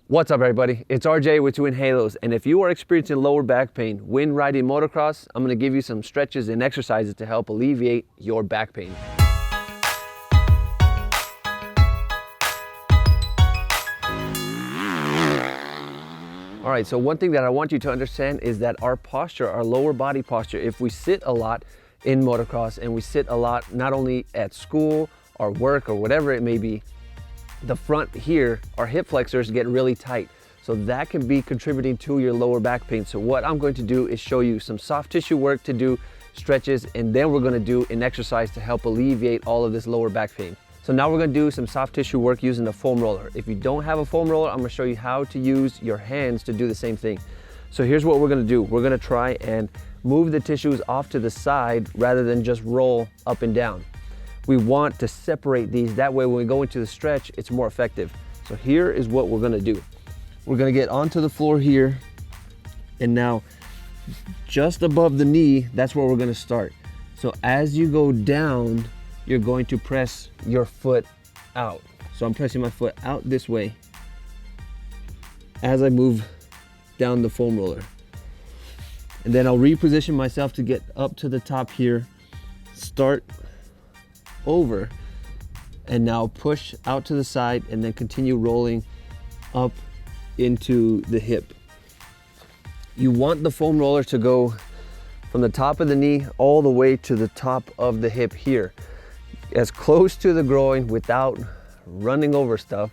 What's up, everybody? It's RJ with twinhalos, and if you are experiencing lower back pain when riding motocross, I'm going to give you some stretches and exercises to help alleviate your back pain. All right, so one thing that I want you to understand is that our posture, our lower body posture, if we sit a lot in motocross and we sit a lot not only at school or work or whatever it may be, the front here, our hip flexors get really tight. So that can be contributing to your lower back pain. So what I'm going to do is show you some soft tissue work to do, stretches, and then we're gonna do an exercise to help alleviate all of this lower back pain. So now we're gonna do some soft tissue work using a foam roller. If you don't have a foam roller, I'm gonna show you how to use your hands to do the same thing. So here's what we're gonna do. We're gonna try and move the tissues off to the side rather than just roll up and down. We want to separate these, that way when we go into the stretch, it's more effective. So here is what we're gonna do. We're gonna get onto the floor here, and now just above the knee, that's where we're gonna start. So as you go down, you're going to press your foot out. So I'm pressing my foot out this way as I move down the foam roller. And then I'll reposition myself to get up to the top here, start over, and now push out to the side and then continue rolling up into the hip. You want the foam roller to go from the top of the knee all the way to the top of the hip here, as close to the groin without running over stuff.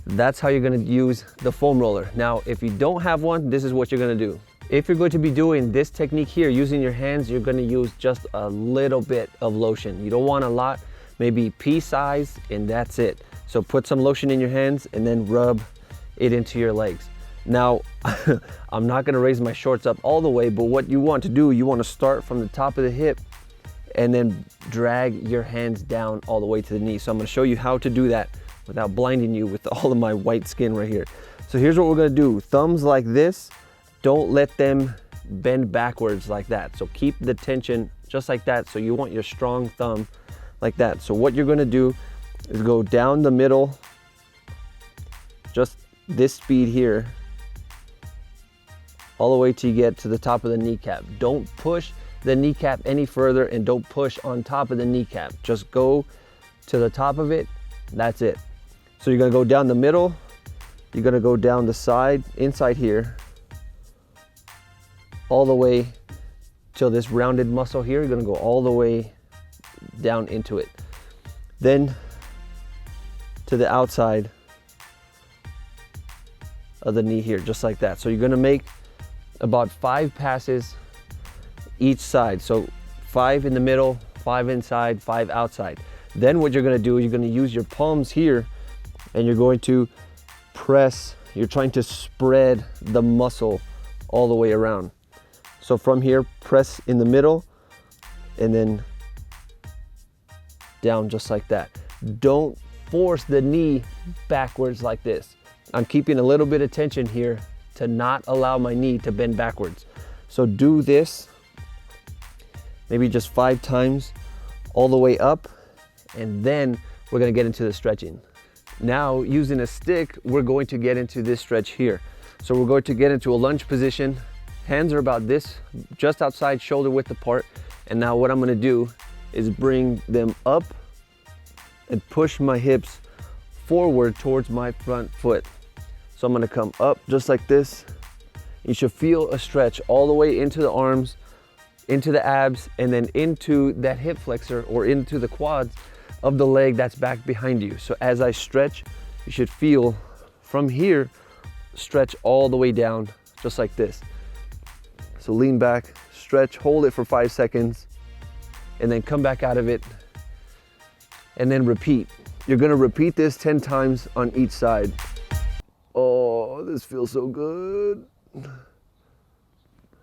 That's how you're gonna use the foam roller. Now, if you don't have one, this is what you're gonna do. If you're going to be doing this technique here, using your hands, you're gonna use just a little bit of lotion. You don't want a lot, maybe pea size, and that's it. So put some lotion in your hands and then rub it into your legs. Now, I'm not gonna raise my shorts up all the way, but what you want to do, you wanna start from the top of the hip and then drag your hands down all the way to the knee. So I'm gonna show you how to do that without blinding you with all of my white skin right here. So here's what we're gonna do. Thumbs like this, don't let them bend backwards like that. So keep the tension just like that. So you want your strong thumb like that. So what you're gonna do is go down the middle, just this speed here, all the way till you get to the top of the kneecap. Don't push the kneecap any further and don't push on top of the kneecap. Just go to the top of it, that's it. So you're gonna go down the middle, you're gonna go down the side, inside here, all the way till this rounded muscle here. You're gonna go all the way down into it. Then to the outside of the knee here, just like that. So you're gonna make about 5 passes each side. So 5 in the middle, 5 inside, 5 outside. Then what you're gonna do is you're gonna use your palms here and you're going to press, you're trying to spread the muscle all the way around. So from here, press in the middle and then down just like that. Don't force the knee backwards like this. I'm keeping a little bit of tension here to not allow my knee to bend backwards. So do this maybe just 5 times all the way up, and then we're gonna get into the stretching. Now, using a stick, we're going to get into this stretch here. So we're going to get into a lunge position. Hands are about this, just outside shoulder width apart. And now what I'm gonna do is bring them up and push my hips forward towards my front foot. So I'm gonna come up just like this. You should feel a stretch all the way into the arms, into the abs, and then into that hip flexor or into the quads of the leg that's back behind you. So as I stretch, you should feel from here, stretch all the way down, just like this. So lean back, stretch, hold it for 5 seconds, and then come back out of it, and then repeat. You're gonna repeat this 10 times on each side. Oh, this feels so good.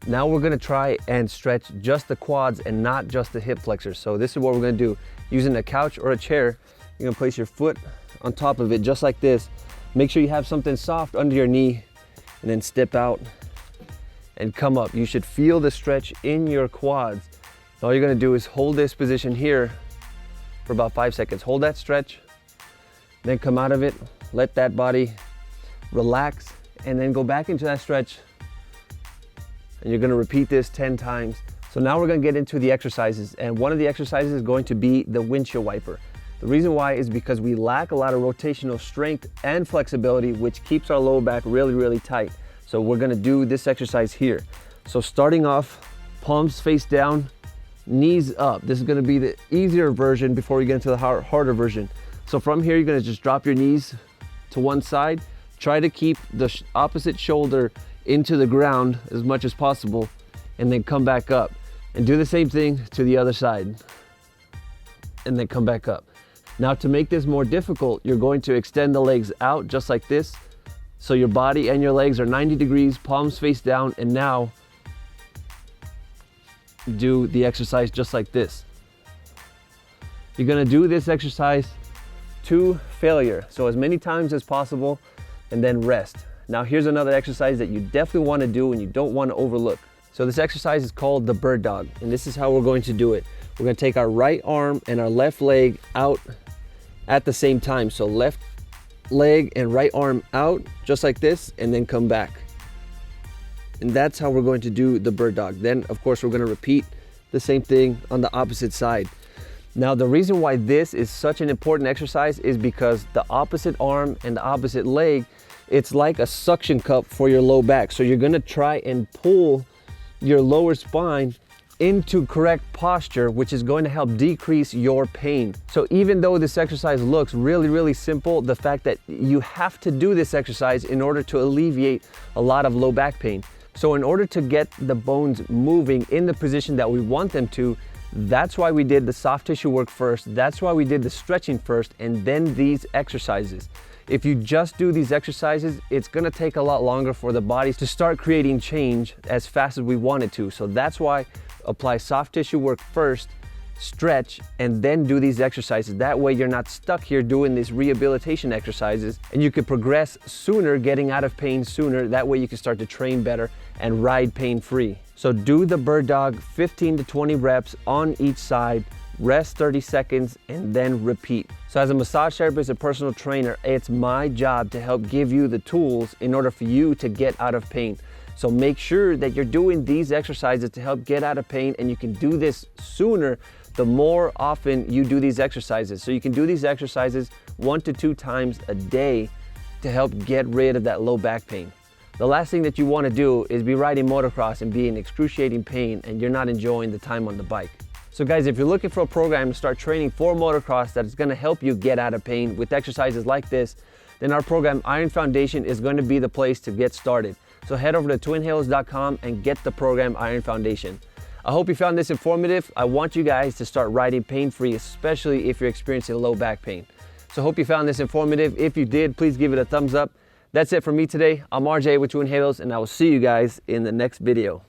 Now we're gonna try and stretch just the quads and not just the hip flexors. So this is what we're gonna do. Using a couch or a chair, you're gonna place your foot on top of it just like this. Make sure you have something soft under your knee, and then step out and come up. You should feel the stretch in your quads. All you're gonna do is hold this position here for about 5 seconds. Hold that stretch, then come out of it. Let that body relax, and then go back into that stretch. And you're gonna repeat this 10 times. So now we're gonna get into the exercises, and one of the exercises is going to be the windshield wiper. The reason why is because we lack a lot of rotational strength and flexibility, which keeps our lower back really, really tight. So we're gonna do this exercise here. So starting off, palms face down, knees up. This is gonna be the easier version before we get into the harder version. So from here, you're gonna just drop your knees to one side. Try to keep the opposite shoulder into the ground as much as possible, and then come back up. And do the same thing to the other side, and then come back up. Now to make this more difficult, you're going to extend the legs out just like this. So your body and your legs are 90 degrees, palms face down, and now do the exercise just like this. You're gonna do this exercise to failure. So as many times as possible, and then rest. Now here's another exercise that you definitely wanna do and you don't wanna overlook. So this exercise is called the bird dog, and this is how we're going to do it. We're gonna take our right arm and our left leg out at the same time. So left leg and right arm out, just like this, and then come back. And that's how we're going to do the bird dog. Then, of course, we're gonna repeat the same thing on the opposite side. Now, the reason why this is such an important exercise is because the opposite arm and the opposite leg, it's like a suction cup for your low back. So you're gonna try and pull your lower spine into correct posture, which is going to help decrease your pain. So even though this exercise looks really, really simple, the fact that you have to do this exercise in order to alleviate a lot of low back pain. So in order to get the bones moving in the position that we want them to, that's why we did the soft tissue work first. That's why we did the stretching first, and then these exercises. If you just do these exercises, it's gonna take a lot longer for the body to start creating change as fast as we want it to. So that's why apply soft tissue work first, stretch, and then do these exercises. That way you're not stuck here doing these rehabilitation exercises, and you can progress sooner, getting out of pain sooner. That way you can start to train better and ride pain-free. So do the bird dog 15 to 20 reps on each side, rest 30 seconds, and then repeat. So as a massage therapist and personal trainer, it's my job to help give you the tools in order for you to get out of pain. So make sure that you're doing these exercises to help get out of pain, and you can do this sooner the more often you do these exercises. So you can do these exercises 1 to 2 times a day to help get rid of that low back pain. The last thing that you want to do is be riding motocross and be in excruciating pain and you're not enjoying the time on the bike. So guys, if you're looking for a program to start training for motocross that is going to help you get out of pain with exercises like this, then our program Iron Foundation is going to be the place to get started. So head over to twinhalos.com and get the program Iron Foundation. I hope you found this informative. I want you guys to start riding pain-free, especially if you're experiencing low back pain. So I hope you found this informative. If you did, please give it a thumbs up. That's it for me today. I'm RJ with Twin Halos, and I will see you guys in the next video.